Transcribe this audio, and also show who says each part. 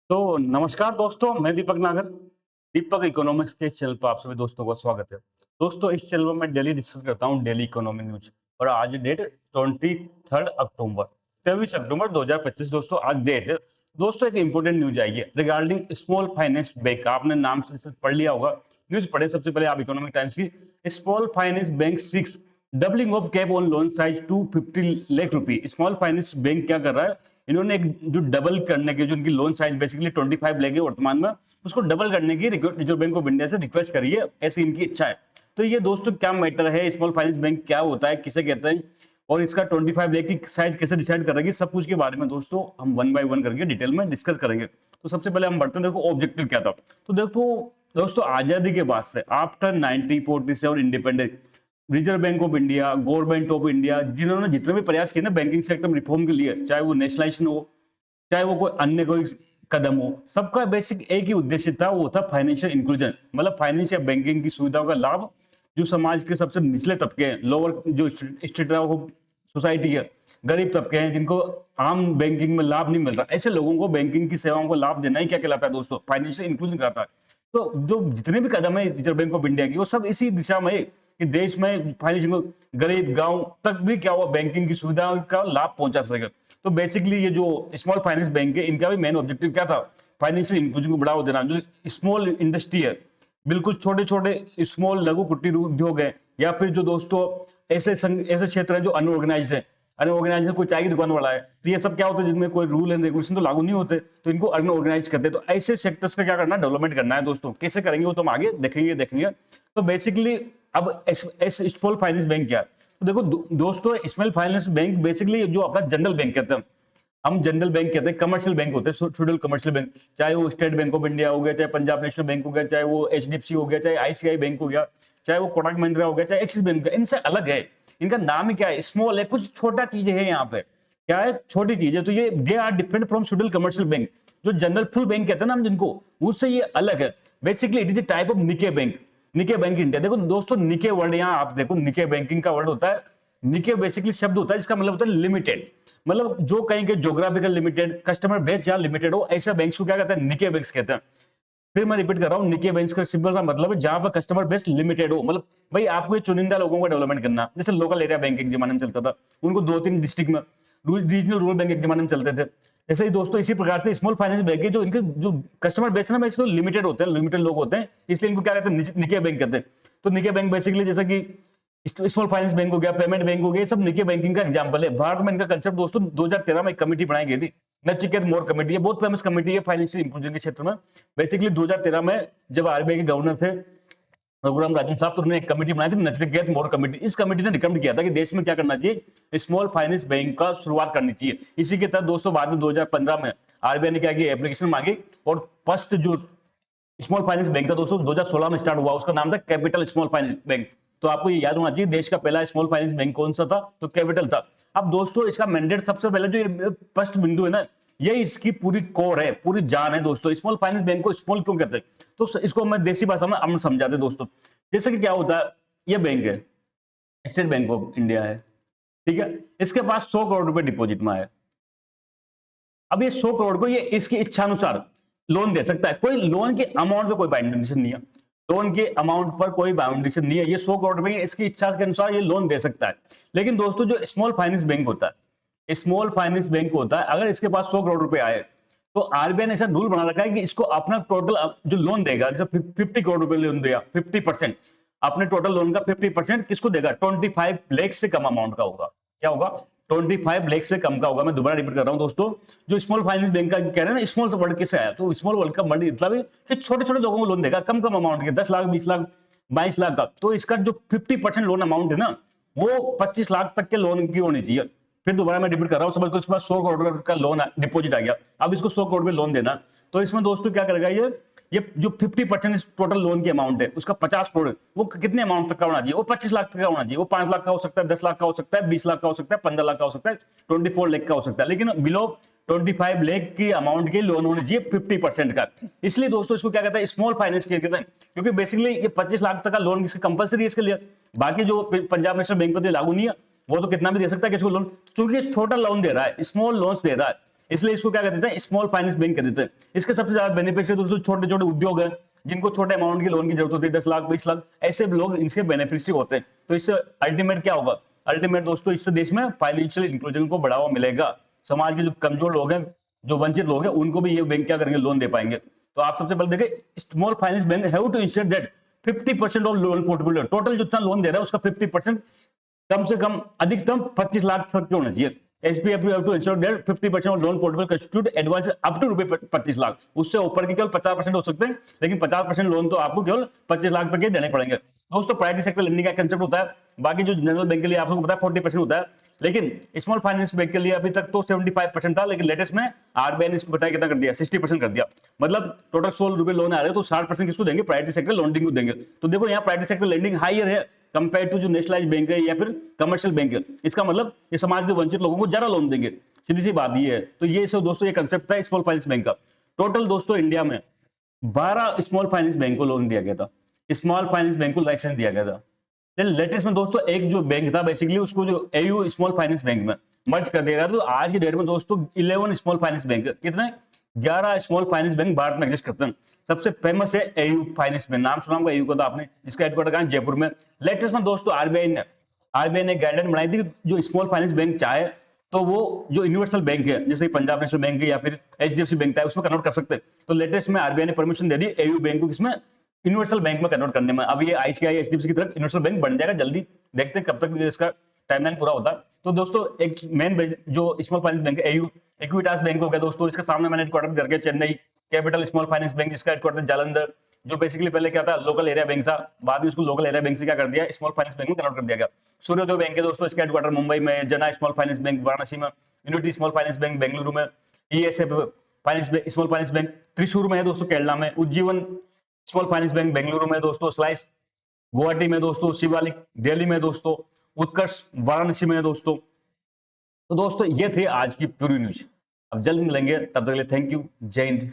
Speaker 1: तो नमस्कार दोस्तों, मैं दीपक नागर। दीपक इकोनॉमिक्स के इस चैनल पर आप सभी दोस्तों का स्वागत है। दोस्तों, इस चैनल में मैं डेली डिस्कस करता हूँ डेली इकोनॉमिक न्यूज और आज डेट 23 अक्टूबर 23 अक्टूबर 2025। दोस्तों, आज डेट है। दोस्तों, एक इंपॉर्टेंट न्यूज आई है रिगार्डिंग स्मॉल फाइनेंस बैंक। आपने नाम से पढ़ लिया होगा, न्यूज पढ़े सबसे पहले आप इकोनॉमिक टाइम्स की। Small finance bank 6 doubling of cap on loan size to 50 lakh rupee. Small finance bank क्या कर रहा है, इन्होंने एक जो डबल करने के जो इनकी लोन साइज बेसिकली 25 लाख है वर्तमान में, उसको डबल करने की रिजर्व बैंक ऑफ इंडिया से रिक्वेस्ट करी है, ऐसी इनकी इच्छा है। तो ये दोस्तों क्या मैटर है, स्मॉल फाइनेंस बैंक क्या होता है, किसे कहते हैं और इसका 25 लाख की साइज कैसे डिसाइड करेगी, सब कुछ के बारे में दोस्तों हम वन बाय वन करके डिटेल में डिस्कस करेंगे। तो सबसे पहले हम बढ़ते हैं, देखो ऑब्जेक्टिव क्या था। तो देखो दोस्तों, आजादी के बाद से after 1947 independence, reserve bank of India, government of India, जिन्होंने जितने भी प्रयास किए ना बैंकिंग सेक्टर में रिफॉर्म के लिए, चाहे वो नेशनलाइजेशन हो, चाहे वो कोई अन्य कोई कदम हो, सबका बेसिक एक ही उद्देश्य था, वो था फाइनेंशियल इंक्लूजन। मतलब फाइनेंशियल बैंकिंग की सुविधाओं का लाभ जो समाज के सबसे निचले तबके हैं, लोअर जो स्टेट ऑफ सोसाइटी है, गरीब तबके हैं, जिनको आम बैंकिंग में लाभ नहीं मिल रहा, ऐसे लोगों को बैंकिंग की सेवाओं को लाभ देना ही क्या कहलाता है दोस्तों, फाइनेंशियल इंक्लूजन कहलाता है। तो जो जितने भी कदम है रिजर्व बैंक ऑफ इंडिया की, वो सब इसी दिशा में है कि देश में फाइनेंशियल गरीब गांव तक भी क्या हुआ बैंकिंग की सुविधा का लाभ पहुंचा सके। तो बेसिकली ये जो स्मॉल फाइनेंस बैंक है, इनका भी मेन ऑब्जेक्टिव क्या था, फाइनेंशियल इंक्लूजन को बढ़ावा देना। जो स्मॉल इंडस्ट्री है, बिल्कुल छोटे छोटे स्मॉल लघु कुटीर उद्योग है, या फिर जो दोस्तों ऐसे क्षेत्र है जो अनऑर्गेनाइज्ड है, अनऑर्गेनाइज कोई चाय की दुकान वाला है, तो ये सब क्या होता है जिनमें कोई रूल एंड रेगुलेशन तो लागू नहीं होते, तो इनको अनऑर्गेनाइज करते हैं। तो ऐसे सेक्टर्स का क्या करना, डेवलपमेंट करना है दोस्तों। कैसे करेंगे वो तो हम आगे देखेंगे। तो बेसिकली अब स्मॉल फाइनेंस बैंक क्या है, तो देखो दोस्तों, स्मॉल फाइनेंस बैंक बेसिकली जो अपना जनरल बैंक कहते हैं, हम जनरल बैंक कहते हैं, कमर्शियल बैंक होते हैं, शेड्यूल कमर्शियल बैंक, चाहे वो स्टेट बैंक ऑफ इंडिया हो गया, चाहे पंजाब नेशनल बैंक हो गया, चाहे वो एचडीएफसी हो गया, चाहे आईसीआई बैंक हो गया, चाहे वो कोटक महिंद्रा हो गया, चाहे एक्सिस बैंक हो गया, इनसे अलग है। इनका नाम ही क्या है, स्मॉल है, कुछ छोटा चीज है। यहाँ पे क्या है, छोटी चीज है। तो ये they are different from schedule commercial bank, जो जनरल फुल बैंक कहते हैं ना हम जिनको, उससे ये अलग है। Basically it is a type of niche bank, niche bank India. देखो दोस्तों, निके वर्ड यहाँ आप देखो, निके बैंकिंग का वर्ड होता है, निके बेसिकली शब्द होता है जिसका मतलब होता है लिमिटेड। मतलब जो कहीं के ज्योग्राफिकल लिमिटेड, कस्टमर बेस जहां लिमिटेड हो, ऐसे बैंक्स को क्या कहते हैं, निके बैंक्स कहते हैं। फिर मैं रिपीट कर रहा हूँ, निके बैंक्स का सिंपल सा मतलब है जहां पर कस्टमर बेस लिमिटेड हो। मतलब भाई आपको ये चुनिंदा लोगों को डेवलपमेंट करना, जैसे लोकल एरिया बैंक एक जमाने में चलता था, उनको 2-3 डिस्ट्रिक्ट में रीजनल रूरल बैंक एक जमाने में चलते थे। ऐसे ही दोस्तों, इसी प्रकार से स्मॉल फाइनेंस बैंक है, जो इनके जो कस्टमर बेस है ना, इसको लिमिटेड होते हैं, लिमिटेड लोग होते हैं, इसलिए इनको क्या कहते हैं, निके बैंक कहते हैं। तो निके बैंक बेसिकली जैसे कि स्मॉल फाइनेंस बैंक हो गया, पेमेंट बैंक हो गया, सब निके बैंकिंग का एग्जांपल है। भारत में इनका कंसेप्ट दोस्तों 2013 में एक कमेटी बनाई गई थी, नचिकेत मोर कमेटी। ये बहुत फेमस कमेटी है फाइनेंशियल इंक्लूजन के क्षेत्र में। बेसिकली 2013 में जब आरबीआई के गवर्नर थे रघुराम राजन साहब, तो उन्होंने एक कमेटी बनाई थी, नचिकेत मोर कमेटी। इस कमेटी ने रिकमेंड किया था कि देश में क्या करना चाहिए, स्मॉल फाइनेंस बैंक का शुरुआत करनी चाहिए। इसी के तहत दोस्तों बाद में 2015 में आरबीआई ने क्या किया, एप्लीकेशन मांगी, और फर्स्ट जो स्मॉल फाइनेंस बैंक था दोस्तों 2016 में स्टार्ट हुआ, उसका नाम था कैपिटल स्मॉल फाइनेंस बैंक। तो आपको ये याद होना चाहिए, देश का पहला स्मॉल फाइनेंस बैंक कौन सा था, तो कैपिटल था। अब दोस्तों, इसका मैंडेट सबसे पहले जो फर्स्ट बिंदु है ना, ये इसकी पूरी कोर है, पूरी जान है दोस्तों। स्मॉल फाइनेंस बैंक को स्मॉल क्यों कहते हैं, तो इसको मैं देसी भाषा में हम समझाते हैं दोस्तों। जैसे कि क्या होता है, ये बैंक है, स्टेट बैंक ऑफ इंडिया है, ठीक है, इसके पास 100 करोड़ रुपए डिपॉजिट में है। अब ये 100 करोड़ को ये इसकी इच्छा अनुसार लोन दे सकता है। कोई लोन के अमाउंट पे कोई बाउंडेशन नहीं है, लोन के अमाउंट पर कोई बाउंडेशन नहीं है। ये 100 करोड़ रुपए इसकी इच्छा के अनुसार ये लोन दे सकता है। लेकिन दोस्तों, जो स्मॉल फाइनेंस बैंक होता है, स्मॉल फाइनेंस बैंक होता है, अगर इसके पास 100 करोड़ रुपए आए, तो आरबीआई ने ऐसा रूल बना रखा है कि इसको अपना टोटल जो लोन देगा, जैसे 50 करोड़ रुपए लोन देगा, 50% अपने टोटल लोन का 50% किसको देगा, 25 लाख से कम अमाउंट का होगा। क्या होगा, 25 लाख से कम का होगा। मैं दोबारा रिपीट कर रहा हूं दोस्तों, जो स्मॉल फाइनेंस बैंक का कह रहे हैं ना, स्मॉल से वर्ड किससे आया, तो स्मॉल वर्ड का मतलब मतलब है कि छोटे छोटे लोगों को लोन देगा, कम कम अमाउंट के, 10 लाख 20 लाख 22 लाख का। तो इसका जो 50% लोन अमाउंट है ना, वो 25 लाख तक के लोन की होनी चाहिए। फिर दोबारा मैं रिपीट कर रहा हूं, समझ को इसके पास 100 करोड़ रुपए का लोन डिपॉजिट आ गया, अब इसको 100 करोड़ रुपए लोन देना। तो इसमें दोस्तों क्या करेगा, ये जो 50% टोटल लोन की अमाउंट है, उसका 50 करोड़ वो कितने अमाउंट तक का होना चाहिए, वो 25 लाख तक का होना चाहिए। वो 5 लाख का हो सकता है, 10 लाख का हो सकता है, 20 लाख का हो सकता है, 15 लाख का हो सकता है, 24 लाख का हो सकता है, लेकिन बिलो 25 लाख की अमाउंट के लोन होने चाहिए 50% का। इसलिए दोस्तों इसको क्या कहता है, स्मॉल फाइनेंस कहते हैं, क्योंकि बेसिकली ये 25 लाख तक का लोन कंपलसरी है इसके लिए। बाकी जो पंजाब नेशनल बैंक पर लागू नहीं है, वो तो कितना भी दे सकता है किसी को लोन, क्योंकि छोटा लोन दे रहा है, स्मॉल लोन्स दे रहा है। इसलिए इसको क्या कहते हैं, स्मॉल फाइनेंस बैंक कह देते हैं। इसके सबसे ज्यादा बेनिफिशियरी दोस्तों छोटे छोटे उद्योग है, जिनको छोटे अमाउंट की लोन की जरूरत होती है, 10 लाख 20 लाख, ऐसे लोग इनसे बेनिफिशियरी होते हैं। तो इससे अल्टीमेट क्या होगा, अल्टीमेट दोस्तों इससे देश में फाइनेंशियल इंक्लूजन को बढ़ावा मिलेगा। समाज के जो कमजोर लोग हैं, जो वंचित लोग हैं, उनको भी ये बैंक क्या करेंगे, लोन दे पाएंगे। तो आप सबसे पहले देखें, small finance bank have to ensure that 50% of loan portfolio, total जितना लोन दे रहा है उसका 50% कम से कम अधिकतम 25 लाख तक होना चाहिए। SPF have to ensure that 50% of loan portfolio constitute advance up to रुपए 25 लाख, उससे ऊपर के केवल 50% हो सकते हैं, लेकिन 50% लोन तो आपको केवल 25 लाख तक के देने पड़ेंगे। दोस्तों प्राइवेट सेक्टर लेंडिंग का कंसेप्ट होता है, बाकी जो जनरल बैंक के लिए आप लोगों को पता है 40% होता है, लेकिन स्मॉल फाइनेंस बैंक के लिए अभी तक तो 75% था, लेकिन लेटेस्ट में RBI ने इसको घटाया कितना कर दिया, 60% कर दिया। मतलब टोटल 16 रुपए लोन आ रहे हैं तो 60% किसको देंगे, प्राइवेट सेक्टर लेंडिंग को देंगे। तो देखो यहाँ प्राइवेट सेक्टर लेंडिंग हाईयर है कंपेयर टू जो नेशनलाइज्ड बैंक है या फिर कमर्शियल बैंक है। इसका मतलब ये समाज के वंचित लोगों को ज्यादा लोन देंगे, सीधी सी बात ये है। तो ये सब दोस्तों ये कंसेप्ट था स्मॉल फाइनेंस बैंक का। टोटल दोस्तों इंडिया में 12 स्मॉल फाइनेंस बैंक को लोन दिया गया था, स्मॉल फाइनेंस बैंक को लाइसेंस दिया गया था। लेटेस्ट में दोस्तों एक जो बैंक था बेसिकली उसको जो AU स्मॉल फाइनेंस बैंक में मर्ज कर दिया गया। तो आज की डेट में दोस्तों 11 स्मॉल फाइनेंस बैंक, कितने 11 स्मॉल फाइनेंस बैंक भारत में एग्जिस्ट करते हैं। सबसे फेमस है AU फाइनेंस बैंक, नाम सुना होगा AU का तो आपने, इसका हेडक्वार्टर कहां है, जयपुर में। लेटेस्ट में दोस्तों RBI ने गाइडलाइन बनाई थी कि जो स्मॉल फाइनेंस बैंक चाहे तो वो जो यूनिवर्सल बैंक है जैसे पंजाब नेशनल बैंक है या फिर HDFC बैंक है उसमें कन्वर्ट कर सकते हैं। तो लेटेस्ट में RBI ने परमिशन दे दी AU बैंक को किसमें, यूनिवर्सल बैंक में कन्वर्ट करने में। अब ये ICICI HDFC की तरफ यूनिवर्सल बैंक बन जाएगा जल्दी, देखते हैं कब तक इसका टाइमलाइन पूरा होता है। तो दोस्तों एक मेन जो स्मॉल फाइनेंस बैंक है AU, इक्विटास बैंक हो गया दोस्तों, इसका सामने मैंने हेडक्वार्टर करके Chennai. Capital small finance bank जिसका हेडक्वार्टर जालंधर, जो बेसिकली पहले क्या था, लोकल एरिया बैंक था, बाद में उसको लोकल एरिया बैंक से क्या कर दिया, स्मॉल फाइनेंस बैंक में कन्वर्ट कर दिया गया। सूर्योदय बैंक है दोस्तों, इसका हेडक्वार्टर मुंबई में, जना स्मॉल फाइनेंस बैंक वाराणसी में, unity small finance bank Bengaluru में, ESF finance small finance bank Thrissur में है दोस्तों केरला में, Ujjivan small finance bank Bengaluru में दोस्तों, स्लाइस गुवाहाटी में दोस्तों, शिवालिक दिल्ली में दोस्तों, उत्कर्ष वाराणसी में दोस्तों। तो दोस्तों ये थे आज की पूरी न्यूज। अब जल्द मिलेंगे, तब तक के लिए थैंक यू, जय हिंद।